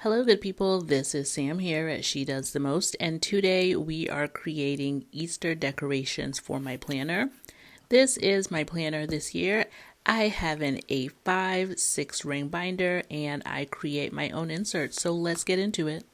Hello, good people. This is Sam here at She Does the Most, and today we are creating Easter decorations for my planner. This is my planner this year. I have an A5 6-ring binder, and I create my own inserts, so let's get into it.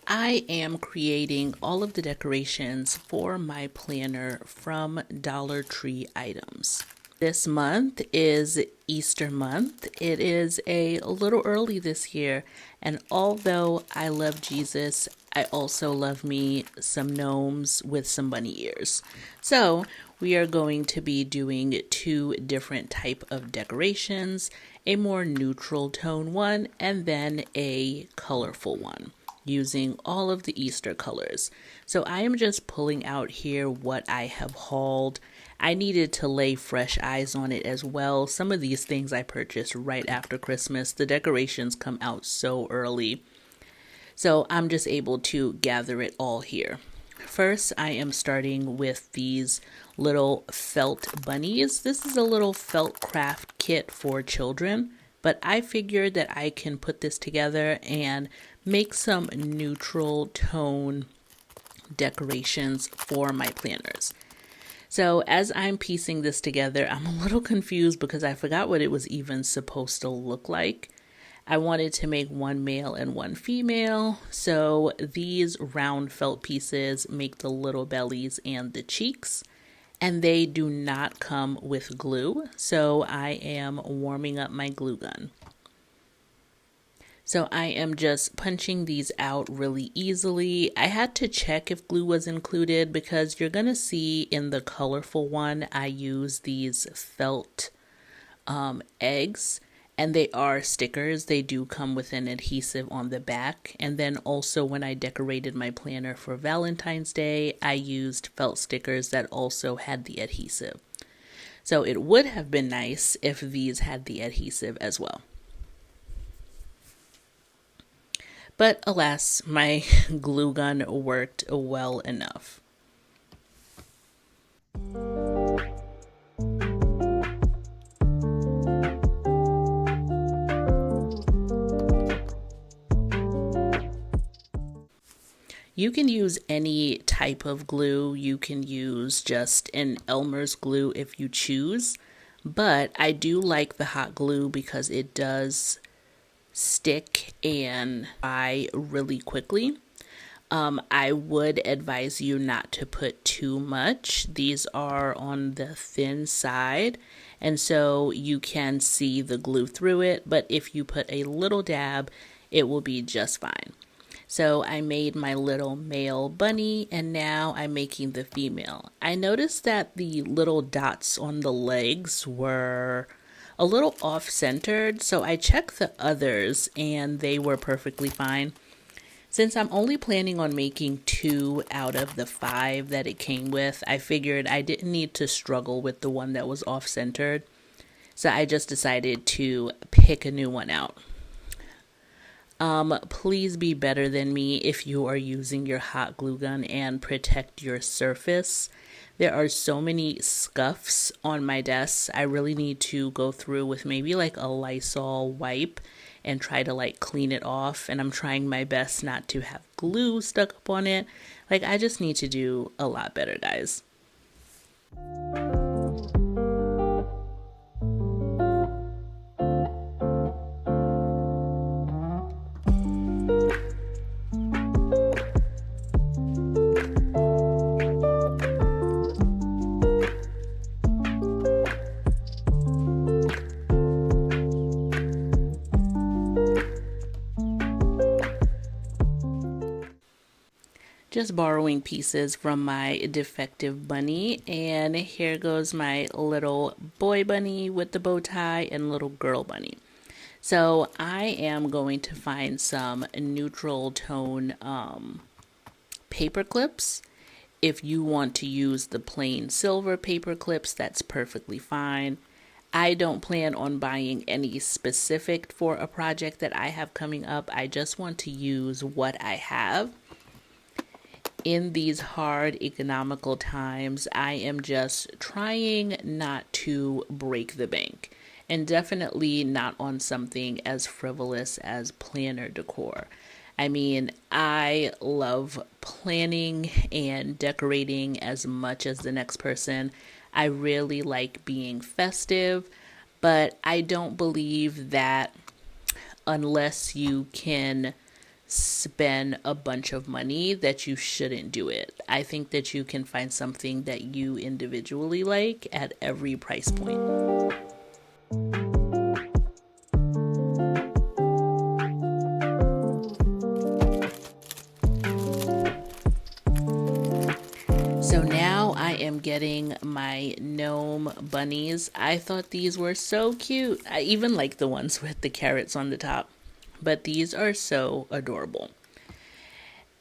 I am creating all of the decorations for my planner from Dollar Tree items. This month is Easter month. It is a little early this year, and although I love Jesus, I also love me some gnomes with some bunny ears. So we are going to be doing two different type of decorations, a more neutral tone one and then a colorful one, using all of the Easter colors. So I am just pulling out here what I have hauled. I needed to lay fresh eyes on it as well. Some of these things I purchased right after Christmas. The decorations come out so early. So I'm just able to gather it all here. First, I am starting with these little felt bunnies. This is a little felt craft kit for children, but I figured that I can put this together and make some neutral tone decorations for my planners. So as I'm piecing this together, I'm a little confused because I forgot what it was even supposed to look like. I wanted to make one male and one female, so these round felt pieces make the little bellies and the cheeks, and they do not come with glue, so I am warming up my glue gun. So I am just punching these out really easily. I had to check if glue was included because you're going to see in the colorful one, I use these felt eggs, and they are stickers. They do come with an adhesive on the back. And then also when I decorated my planner for Valentine's Day, I used felt stickers that also had the adhesive. So it would have been nice if these had the adhesive as well. But alas, my glue gun worked well enough. You can use any type of glue. You can use just an Elmer's glue if you choose. But I do like the hot glue because it does stick and dry really quickly. I would advise you not to put too much. These are on the thin side, and so you can see the glue through it, but if you put a little dab, it will be just fine. So I made my little male bunny, and now I'm making the female. I noticed that the little dots on the legs were a little off-centered, so I checked the others and they were perfectly fine. Since I'm only planning on making 2 out of the 5 that it came with, I figured I didn't need to struggle with the one that was off-centered. So I just decided to pick a new one out. Please be better than me if you are using your hot glue gun and protect your surface. There are so many scuffs on my desk. I really need to go through with maybe like a Lysol wipe and try to like clean it off. And I'm trying my best not to have glue stuck up on it. Like, I just need to do a lot better, guys. Just borrowing pieces from my defective bunny, and here goes my little boy bunny with the bow tie and little girl bunny. So I am going to find some neutral tone paper clips. If you want to use the plain silver paper clips, that's perfectly fine. I don't plan on buying any specific for a project that I have coming up. I just want to use what I have. in these hard economical times, I am just trying not to break the bank, and definitely not on something as frivolous as planner decor. I mean, I love planning and decorating as much as the next person. I really like being festive, but I don't believe that unless you can spend a bunch of money that you shouldn't do it. I think that you can find something that you individually like at every price point. So now I am getting my Gnome Bunnies. I thought these were so cute. I even like the ones with the carrots on the top, but these are so adorable.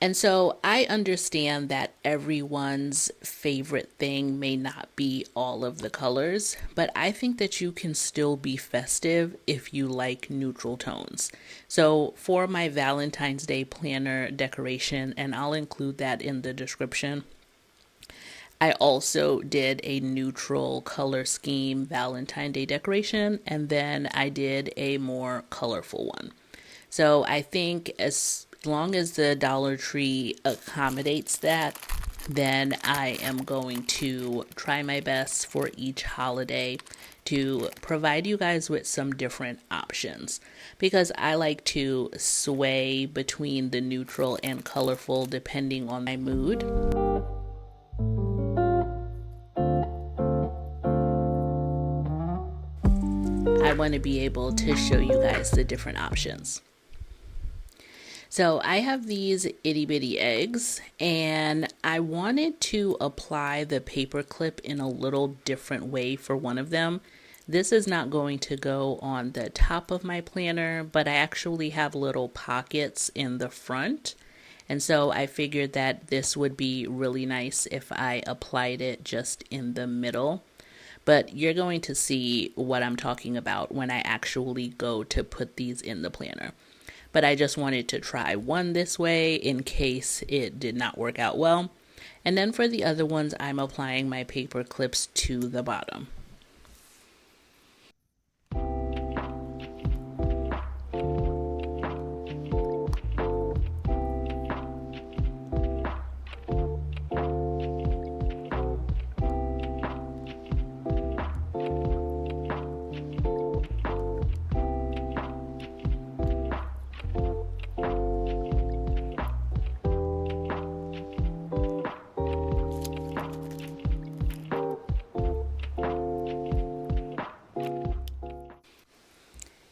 And so I understand that everyone's favorite thing may not be all of the colors, but I think that you can still be festive if you like neutral tones. So for my Valentine's Day planner decoration, and I'll include that in the description, I also did a neutral color scheme Valentine's Day decoration, and then I did a more colorful one. So I think as long as the Dollar Tree accommodates that, then I am going to try my best for each holiday to provide you guys with some different options, because I like to sway between the neutral and colorful depending on my mood. I want to be able to show you guys the different options. So I have these itty bitty eggs, and I wanted to apply the paper clip in a little different way for one of them. This is not going to go on the top of my planner, but I actually have little pockets in the front. And so I figured that this would be really nice if I applied it just in the middle. But you're going to see what I'm talking about when I actually go to put these in the planner. But I just wanted to try one this way in case it did not work out well. And then for the other ones, I'm applying my paper clips to the bottom.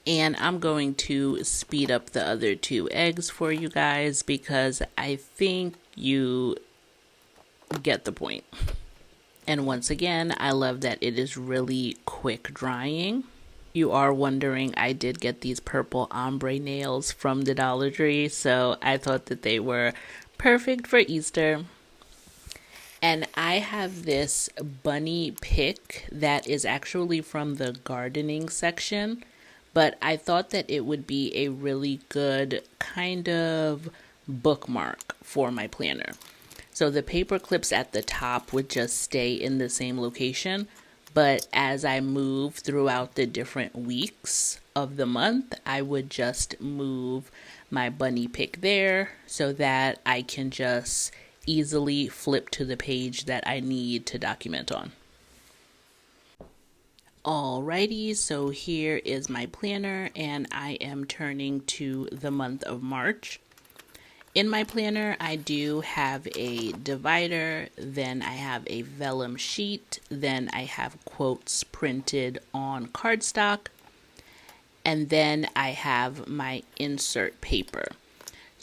And I'm going to speed up the other two eggs for you guys because I think you get the point. And once again, I love that it is really quick drying. You are wondering, I did get these purple ombre nails from the Dollar Tree, so I thought that they were perfect for Easter. And I have this bunny pick that is actually from the gardening section, but I thought that it would be a really good kind of bookmark for my planner. So the paper clips at the top would just stay in the same location, but as I move throughout the different weeks of the month, I would just move my bunny pick there so that I can just easily flip to the page that I need to document on. Alrighty, so here is my planner, and I am turning to the month of March. In my planner, I do have a divider, then I have a vellum sheet, then I have quotes printed on cardstock, and then I have my insert paper.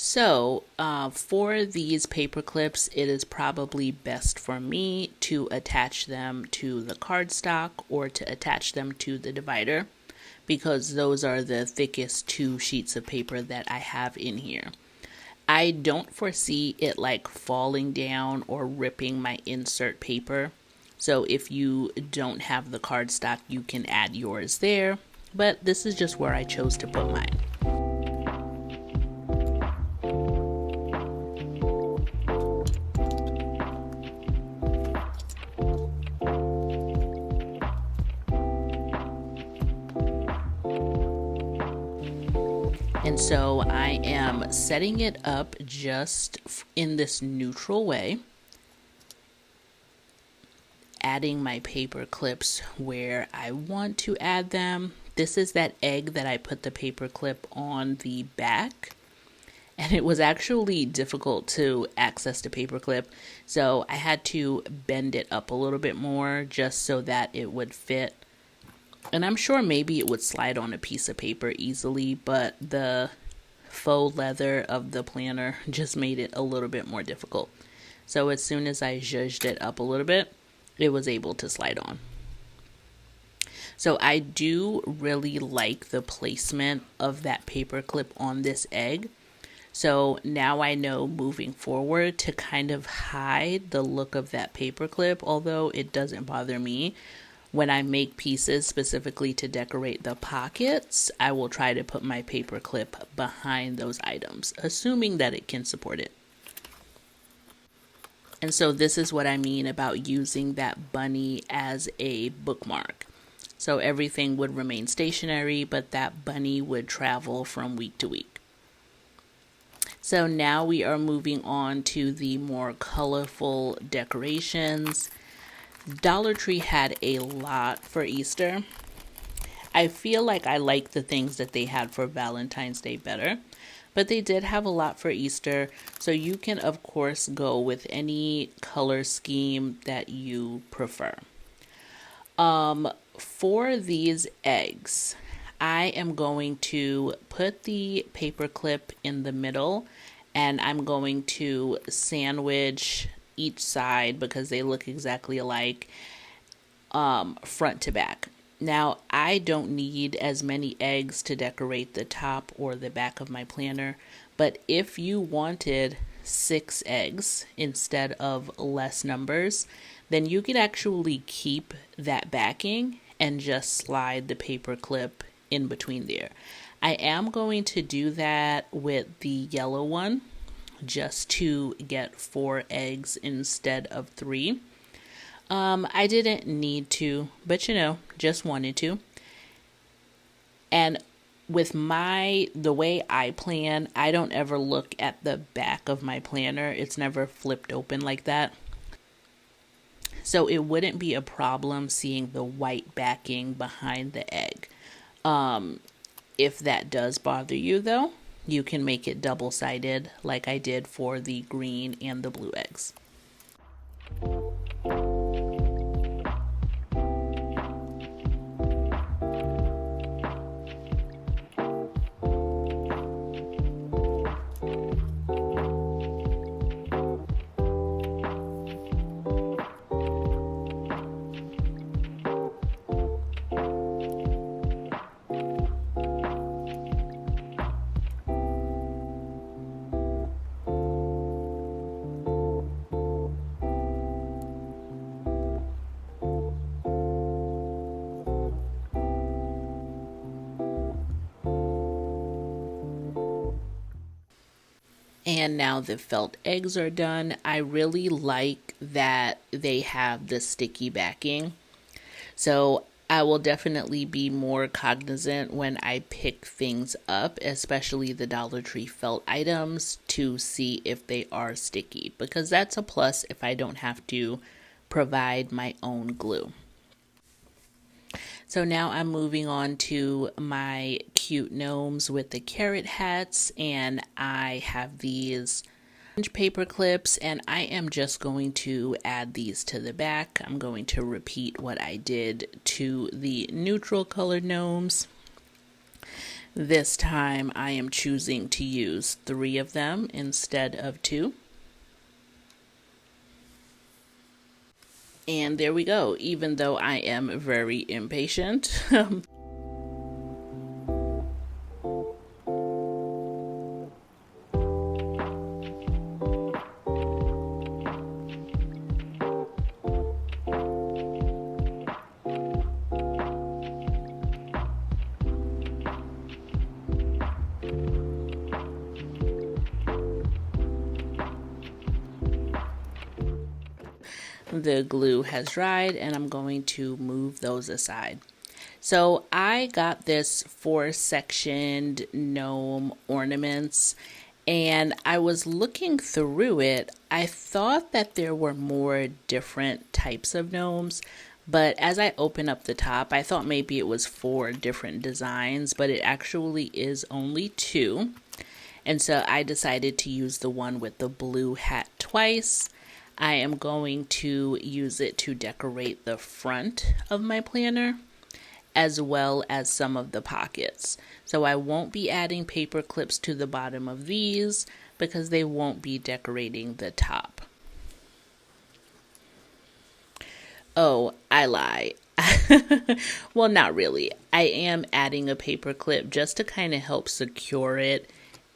So for these paper clips, it is probably best for me to attach them to the cardstock or to attach them to the divider, because those are the thickest two sheets of paper that I have in here. I don't foresee it like falling down or ripping my insert paper. So if you don't have the cardstock, you can add yours there. But this is just where I chose to put mine. And so I am setting it up just in this neutral way, adding my paper clips where I want to add them. This is that egg that I put the paper clip on the back, and it was actually difficult to access the paper clip, so I had to bend it up a little bit more just so that it would fit. And I'm sure maybe it would slide on a piece of paper easily, but the faux leather of the planner just made it a little bit more difficult. So as soon as I zhuzhed it up a little bit, it was able to slide on. So I do really like the placement of that paper clip on this egg. So now I know moving forward to kind of hide the look of that paper clip, although it doesn't bother me. When I make pieces specifically to decorate the pockets, I will try to put my paper clip behind those items, assuming that it can support it. And so this is what I mean about using that bunny as a bookmark. So everything would remain stationary, but that bunny would travel from week to week. So now we are moving on to the more colorful decorations. Dollar Tree had a lot for Easter. I feel like I like the things that they had for Valentine's Day better, but they did have a lot for Easter, so you can of course go with any color scheme that you prefer. For these eggs, I am going to put the paper clip in the middle, and I'm going to sandwich each side because they look exactly alike, front to back. Now, I don't need as many eggs to decorate the top or the back of my planner, but if you wanted 6 eggs instead of less numbers, then you could actually keep that backing and just slide the paper clip in between there. I am going to do that with the yellow one just to get 4 eggs instead of 3. I didn't need to, but just wanted to. And with the way I plan, I don't ever look at the back of my planner. It's never flipped open like that. So it wouldn't be a problem seeing the white backing behind the egg. If that does bother you though, you can make it double-sided like I did for the green and the blue eggs. And now the felt eggs are done. I really like that they have the sticky backing. So I will definitely be more cognizant when I pick things up, especially the Dollar Tree felt items, to see if they are sticky, because that's a plus if I don't have to provide my own glue. So now I'm moving on to my cute gnomes with the carrot hats, and I have these paper clips, and I am just going to add these to the back. I'm going to repeat what I did to the neutral colored gnomes. This time I am choosing to use 3 of them instead of 2. And there we go, even though I am very impatient. The glue has dried and I'm going to move those aside. So I got this 4-sectioned gnome ornaments, and I was looking through it. I thought that there were more different types of gnomes, but as I opened up the top, I thought maybe it was 4 different designs, but it actually is only 2. And so I decided to use the one with the blue hat twice. I am going to use it to decorate the front of my planner, as well as some of the pockets. So I won't be adding paper clips to the bottom of these because they won't be decorating the top. Oh, I lie. Well, not really. I am adding a paper clip just to kind of help secure it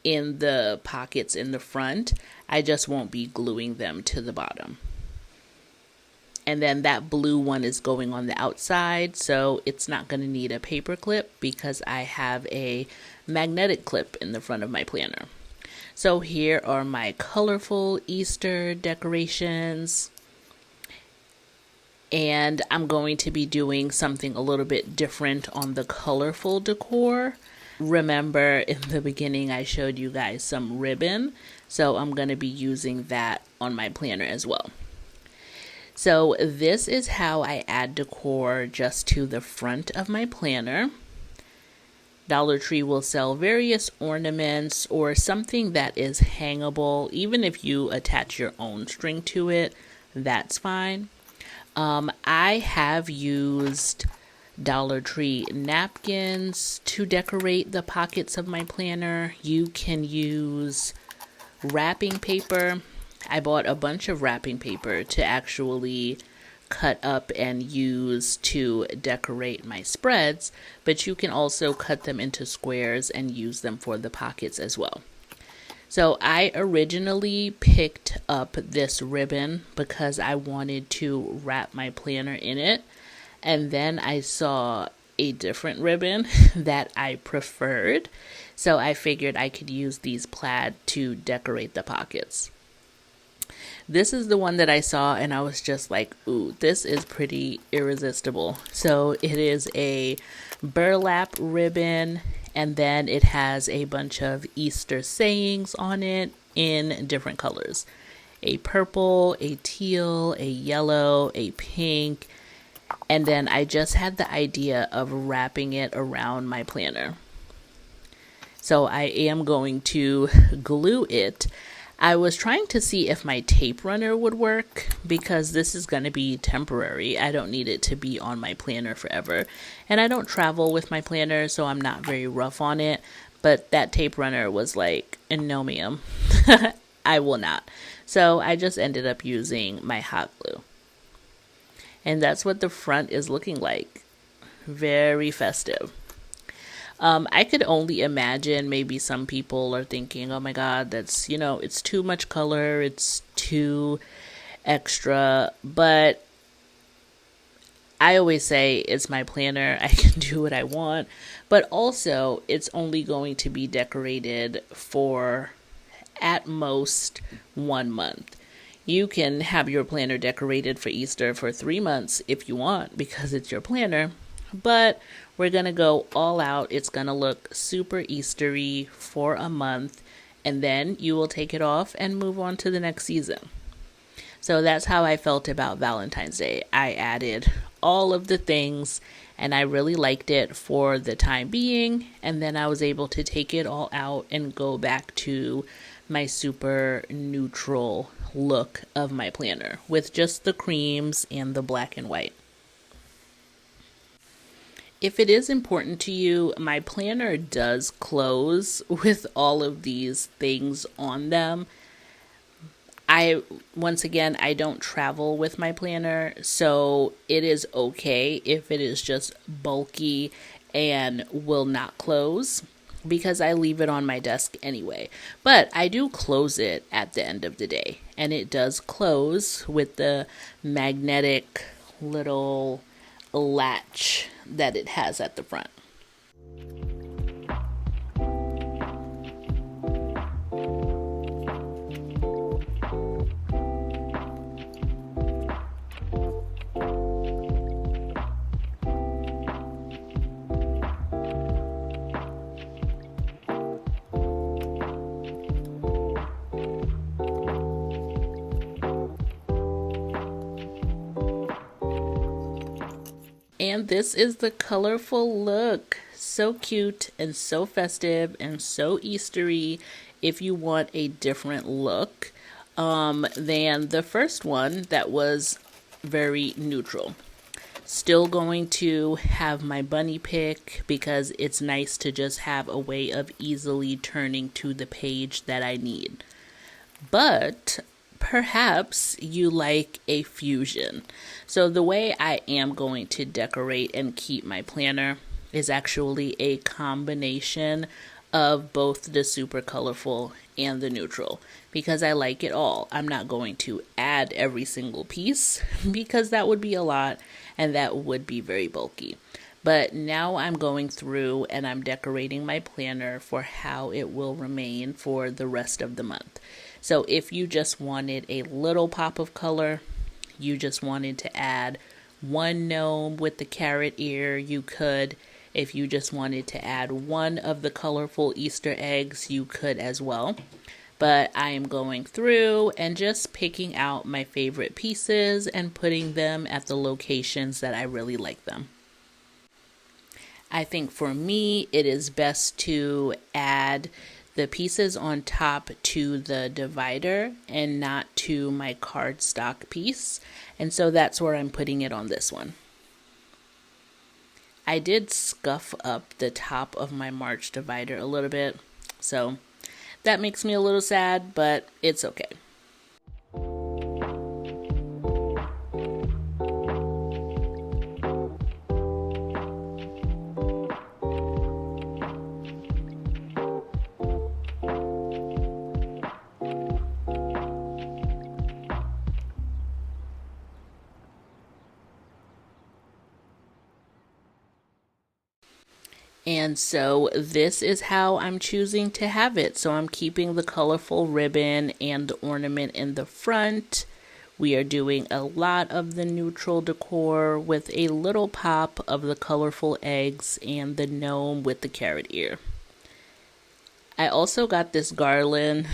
in the pockets in the front. I just won't be gluing them to the bottom. And then that blue one is going on the outside, so it's not going to need a paper clip because I have a magnetic clip in the front of my planner. So here are my colorful Easter decorations. And I'm going to be doing something a little bit different on the colorful decor. Remember in the beginning I showed you guys some ribbon, so I'm going to be using that on my planner as well. So this is how I add decor just to the front of my planner. Dollar Tree will sell various ornaments or something that is hangable. Even if you attach your own string to it, that's fine. I have used Dollar Tree napkins to decorate the pockets of my planner. You can use wrapping paper. I bought a bunch of wrapping paper to actually cut up and use to decorate my spreads, but you can also cut them into squares and use them for the pockets as well. So I originally picked up this ribbon because I wanted to wrap my planner in it, and then I saw a different ribbon that I preferred, so I figured I could use these plaid to decorate the pockets. This is the one that I saw and I was just like, ooh, this is pretty irresistible. So it is a burlap ribbon, and then it has a bunch of Easter sayings on it in different colors. A purple, a teal, a yellow, a pink, and then I just had the idea of wrapping it around my planner. So I am going to glue it. I was trying to see if my tape runner would work because this is going to be temporary. I don't need it to be on my planner forever. And I don't travel with my planner, so I'm not very rough on it. But that tape runner was like, anomium. I will not. So I just ended up using my hot glue. And that's what the front is looking like. Very festive. I could only imagine maybe some people are thinking, oh my God, that's, it's too much color, it's too extra, but I always say it's my planner, I can do what I want, but also it's only going to be decorated for at most 1 month. You can have your planner decorated for Easter for 3 months if you want because it's your planner, but we're going to go all out. It's going to look super Eastery for a month, and then you will take it off and move on to the next season. So that's how I felt about Valentine's Day. I added all of the things, and I really liked it for the time being, and then I was able to take it all out and go back to my super neutral look of my planner with just the creams and the black and white. If it is important to you, my planner does close with all of these things on them. Once again, I don't travel with my planner, so it is okay if it is just bulky and will not close because I leave it on my desk anyway. But I do close it at the end of the day, and it does close with the magnetic little latch that it has at the front. And this is the colorful look. So cute and so festive and so Eastery if you want a different look than the first one that was very neutral. Still going to have my bunny pick because it's nice to just have a way of easily turning to the page that I need. But perhaps you like a fusion. So the way I am going to decorate and keep my planner is actually a combination of both the super colorful and the neutral because I like it all. I'm not going to add every single piece because that would be a lot and that would be very bulky. But now I'm going through and I'm decorating my planner for how it will remain for the rest of the month. So if you just wanted a little pop of color, you just wanted to add one gnome with the carrot ear, you could. If you just wanted to add one of the colorful Easter eggs, you could as well. But I am going through and just picking out my favorite pieces and putting them at the locations that I really like them. I think for me, it is best to add the pieces on top to the divider and not to my cardstock piece. And so that's where I'm putting it on this one. I did scuff up the top of my March divider a little bit, so that makes me a little sad, but it's okay. And so this is how I'm choosing to have it. So I'm keeping the colorful ribbon and the ornament in the front. We are doing a lot of the neutral decor with a little pop of the colorful eggs and the gnome with the carrot ear. I also got this garland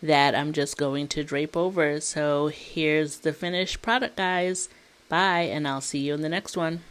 that I'm just going to drape over. So here's the finished product, guys. Bye, and I'll see you in the next one.